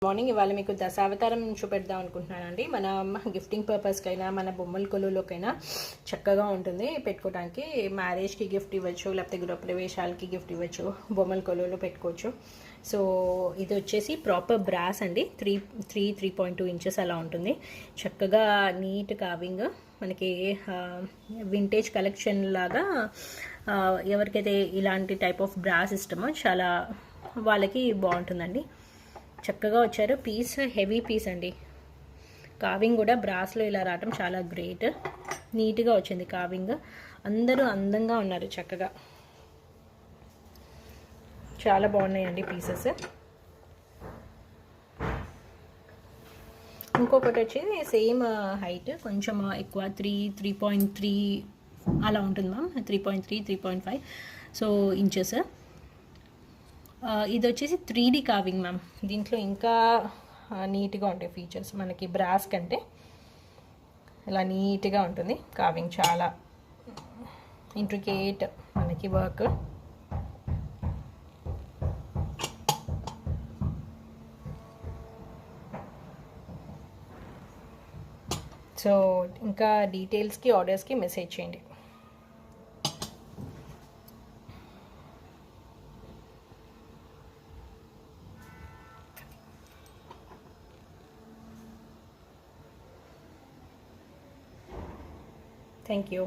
Morning ఇవాళ మీకు దశావతారం చూపెడదాం అనుకుంటున్నానండి. మన గిఫ్టింగ్ పర్పస్కైనా మన బొమ్మల కొలువులోకైనా చక్కగా ఉంటుంది పెట్టుకోవడానికి. మ్యారేజ్కి గిఫ్ట్ ఇవ్వచ్చు, లేకపోతే గృహప్రవేశాలకి గిఫ్ట్ ఇవ్వచ్చు, బొమ్మల కొలువులో పెట్టుకోవచ్చు. సో ఇది వచ్చేసి ప్రాపర్ బ్రాస్ అండి. 3.2 ఇంచెస్ అలా ఉంటుంది. చక్కగా నీట్ కార్వింగ్, మనకి వింటేజ్ కలెక్షన్ లాగా ఎవరికైతే ఇలాంటి టైప్ ఆఫ్ బ్రాస్ ఇష్టమో చాలా వాళ్ళకి బాగుంటుందండి. చక్కగా వచ్చారు. పీస్ హెవీ పీస్ అండి. కార్వింగ్ కూడా బ్రాస్లో ఇలా రావటం చాలా గ్రేట్. నీట్గా వచ్చింది కార్వింగ్. అందరూ అందంగా ఉన్నారు. చక్కగా చాలా బాగున్నాయండి పీసెస్. ఇంకొకటి వచ్చేది సేమ్ హైట్, కొంచెం ఎక్కువ 3.3 అలా ఉంటుంది మ్యామ్. 3.3, 3.5 so inches. ఇది వచ్చేసి 3D కార్వింగ్ మ్యామ్. దీంట్లో ఇంకా నీట్గా ఉంటాయి ఫీచర్స్. మనకి బ్రాస్ కంటే ఇలా నీట్గా ఉంటుంది కార్వింగ్. చాలా ఇంట్రికేట్ మనకి వర్క్. సో ఇంకా డీటెయిల్స్కి ఆర్డర్స్కి మెసేజ్ చేయండి. Thank you.